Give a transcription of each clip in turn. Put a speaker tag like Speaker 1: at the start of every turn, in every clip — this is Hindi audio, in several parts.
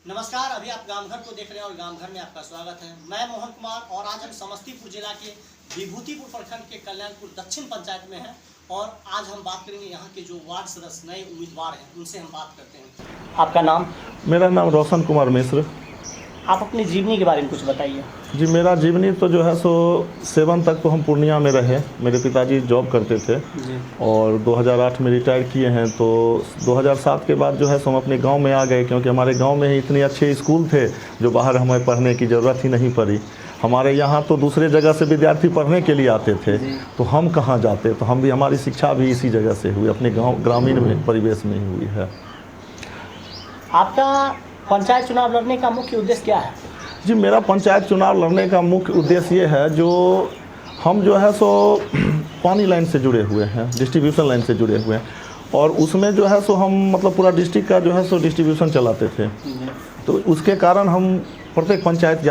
Speaker 1: नमस्कार, अभी आप गांव घर को देख रहे हैं और गांव घर में आपका स्वागत है। मैं मोहन कुमार और आज हम समस्तीपुर जिला के विभूतिपुर प्रखंड के कल्याणपुर दक्षिण पंचायत में हैं और आज हम बात करेंगे यहाँ के जो वार्ड सदस्य नए उम्मीदवार हैं उनसे हम बात करते हैं। आपका नाम?
Speaker 2: मेरा नाम रोशन कुमार मिश्र।
Speaker 1: आप अपनी जीवनी के बारे में कुछ बताइए।
Speaker 2: जी, मेरा जीवनी तो जो है सो 7 तक तो हम पूर्णिया में रहे। मेरे पिताजी जॉब करते थे और 2008 में रिटायर किए हैं। तो 2007 के बाद जो है सो हम अपने गांव में आ गए, क्योंकि हमारे गांव में ही इतने अच्छे स्कूल थे जो बाहर हमें पढ़ने की ज़रूरत ही नहीं पड़ी। हमारे यहाँ तो दूसरे जगह से विद्यार्थी पढ़ने के लिए आते थे, तो हम कहाँ जाते। तो हम भी, हमारी शिक्षा भी इसी जगह से हुई, अपने गाँव ग्रामीण में परिवेश में ही हुई है।
Speaker 1: आपका पंचायत चुनाव लड़ने का मुख्य उद्देश्य क्या है?
Speaker 2: जी, मेरा पंचायत चुनाव लड़ने का मुख्य उद्देश्य ये है, जो हम जो है सो पानी लाइन से जुड़े हुए हैं, डिस्ट्रीब्यूशन लाइन से जुड़े हुए हैं और उसमें जो है सो हम मतलब पूरा डिस्ट्रिक्ट का जो है सो डिस्ट्रीब्यूशन चलाते थे। तो उसके कारण हम प्रत्येक पंचायत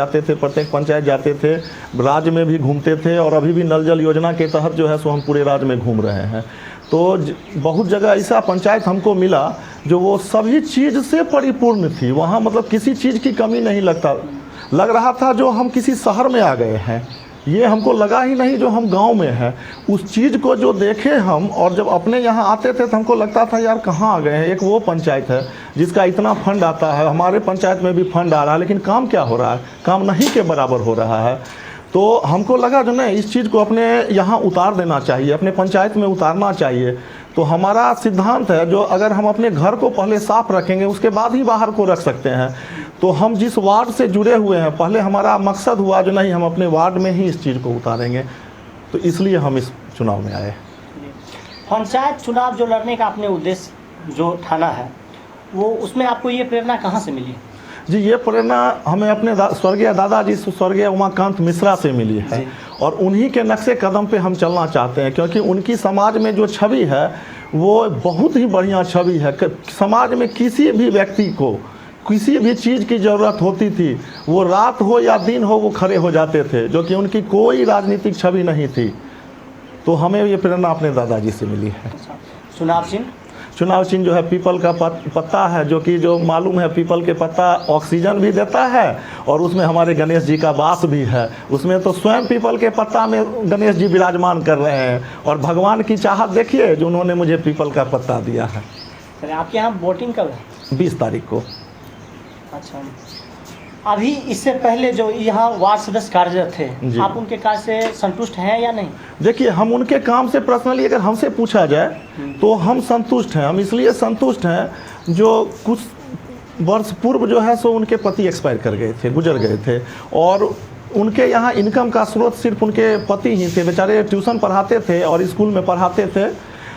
Speaker 2: जाते थे, राज्य में भी घूमते थे और अभी भी नल जल योजना के तहत जो है सो हम पूरे राज्य में घूम रहे हैं। तो बहुत जगह ऐसा पंचायत हमको मिला जो वो सभी चीज़ से परिपूर्ण थी। वहाँ मतलब किसी चीज़ की कमी नहीं लग रहा था जो हम किसी शहर में आ गए हैं। ये हमको लगा ही नहीं जो हम गांव में हैं। उस चीज़ को जो देखे हम, और जब अपने यहाँ आते थे तो हमको लगता था यार कहाँ आ गए हैं। एक वो पंचायत है जिसका इतना फंड आता है, हमारे पंचायत में भी फंड आ रहा है, लेकिन काम क्या हो रहा है? काम नहीं के बराबर हो रहा है। तो हमको लगा जो ना इस चीज़ को अपने यहाँ उतार देना चाहिए, अपने पंचायत में उतारना चाहिए। तो हमारा सिद्धांत है जो अगर हम अपने घर को पहले साफ रखेंगे उसके बाद ही बाहर को रख सकते हैं। तो हम जिस वार्ड से जुड़े हुए हैं, पहले हमारा मकसद हुआ जो नहीं हम अपने वार्ड में ही इस चीज़ को उतारेंगे। तो इसलिए हम इस चुनाव में आए।
Speaker 1: पंचायत चुनाव जो लड़ने का आपने उद्देश्य जो ठाना है, वो उसमें आपको ये प्रेरणा कहाँ से मिली?
Speaker 2: जी, ये प्रेरणा हमें अपने स्वर्गीय दादाजी स्वर्गीय उमाकांत मिश्रा से मिली है और उन्हीं के नक्शे कदम पे हम चलना चाहते हैं, क्योंकि उनकी समाज में जो छवि है वो बहुत ही बढ़िया छवि है। समाज में किसी भी व्यक्ति को किसी भी चीज़ की ज़रूरत होती थी, वो रात हो या दिन हो वो खड़े हो जाते थे, जो कि उनकी कोई राजनीतिक छवि नहीं थी। तो हमें ये प्रेरणा अपने दादाजी से मिली है। चुनाव चिन्ह जो है पीपल का पत्ता है, जो कि जो मालूम है पीपल के पत्ता ऑक्सीजन भी देता है और उसमें हमारे गणेश जी का वास भी है। उसमें तो स्वयं पीपल के पत्ता में गणेश जी विराजमान कर रहे हैं और भगवान की चाहत देखिए जो उन्होंने मुझे पीपल का पत्ता दिया है।
Speaker 1: आपके यहाँ वोटिंग कब है?
Speaker 2: 20 तारीख को।
Speaker 1: अच्छा, अभी इससे पहले जो यहाँ वार्ड सदस्य कार्यरत थे, आप उनके कार्य से संतुष्ट हैं या नहीं?
Speaker 2: देखिए, हम उनके काम से पर्सनली अगर हमसे पूछा जाए तो हम संतुष्ट हैं। हम इसलिए संतुष्ट हैं जो कुछ वर्ष पूर्व जो है सो उनके पति एक्सपायर कर गए थे, गुजर गए थे और उनके यहाँ इनकम का स्रोत सिर्फ उनके पति ही थे। बेचारे ट्यूशन पढ़ाते थे और स्कूल में पढ़ाते थे।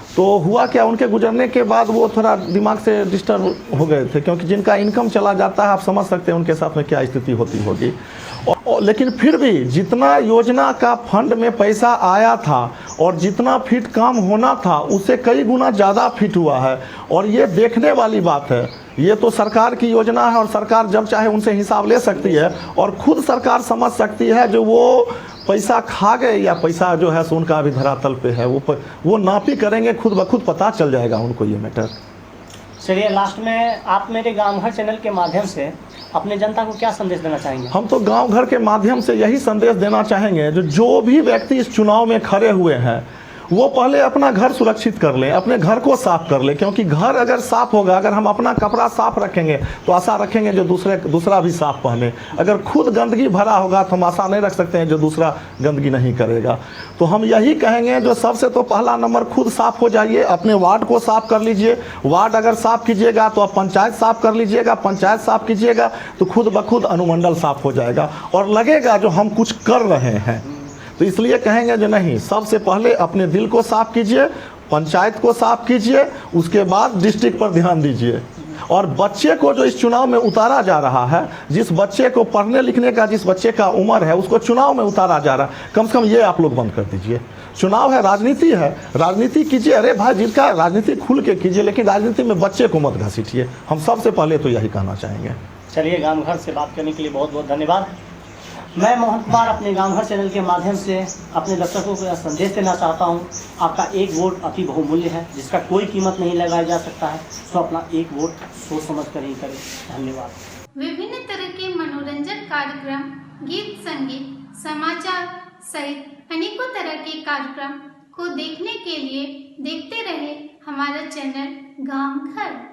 Speaker 2: तो हुआ क्या, उनके गुजरने के बाद वो थोड़ा दिमाग से डिस्टर्ब हो गए थे, क्योंकि जिनका इनकम चला जाता है आप समझ सकते हैं उनके साथ में क्या स्थिति होती होगी। लेकिन फिर भी जितना योजना का फंड में पैसा आया था और जितना फिट काम होना था उससे कई गुना ज़्यादा फिट हुआ है। और ये देखने वाली बात है, ये तो सरकार की योजना है और सरकार जब चाहे उनसे हिसाब ले सकती है और खुद सरकार समझ सकती है जो वो पैसा खा गए या पैसा जो है सो उनका अभी धरातल पे है, वो नापी करेंगे, खुद ब खुद पता चल जाएगा उनको ये मैटर।
Speaker 1: चलिए, लास्ट में आप मेरे गांव घर चैनल के माध्यम से अपने जनता को क्या संदेश देना चाहेंगे?
Speaker 2: हम तो गांव घर के माध्यम से यही संदेश देना चाहेंगे जो भी व्यक्ति इस चुनाव में खड़े हुए हैं वो पहले अपना घर सुरक्षित कर लें, अपने घर को साफ कर लें। क्योंकि घर अगर साफ होगा, अगर हम अपना कपड़ा साफ रखेंगे तो आशा रखेंगे जो दूसरा भी साफ पहने। अगर खुद गंदगी भरा होगा तो हम आशा नहीं रख सकते हैं जो दूसरा गंदगी नहीं करेगा। तो हम यही कहेंगे जो सबसे तो पहला नंबर खुद साफ हो जाइए, अपने वार्ड को साफ कर लीजिए। वार्ड अगर साफ कीजिएगा तो आप पंचायत साफ कर लीजिएगा, पंचायत साफ कीजिएगा तो खुद ब खुद अनुमंडल साफ हो जाएगा और लगेगा जो हम कुछ कर रहे हैं। तो इसलिए कहेंगे जो नहीं, सबसे पहले अपने दिल को साफ कीजिए, पंचायत को साफ कीजिए, उसके बाद डिस्ट्रिक्ट पर ध्यान दीजिए। और बच्चे को जो इस चुनाव में उतारा जा रहा है, जिस बच्चे को पढ़ने लिखने का जिस बच्चे का उम्र है उसको चुनाव में उतारा जा रहा है, कम से कम ये आप लोग बंद कर दीजिए। चुनाव है, राजनीति है, राजनीति कीजिए। अरे भाई, जिसका राजनीति खुल के कीजिए, लेकिन राजनीति में बच्चे को मत घसीटिए। हम सबसे पहले तो यही कहना चाहेंगे।
Speaker 1: चलिए, गाँव घर से बात करने के लिए बहुत बहुत धन्यवाद। मैं मोहन कुमार अपने गांव घर चैनल के माध्यम से अपने दर्शकों को यह संदेश देना चाहता हूं, आपका एक वोट अति बहुमूल्य है जिसका कोई कीमत नहीं लगाया जा सकता है। तो अपना एक वोट सोच समझ कर ही करें। धन्यवाद।
Speaker 3: विभिन्न तरह के मनोरंजन कार्यक्रम, गीत संगीत, समाचार सहित अनेकों तरह के कार्यक्रम को देखने के लिए देखते रहे हमारा चैनल गांव घर।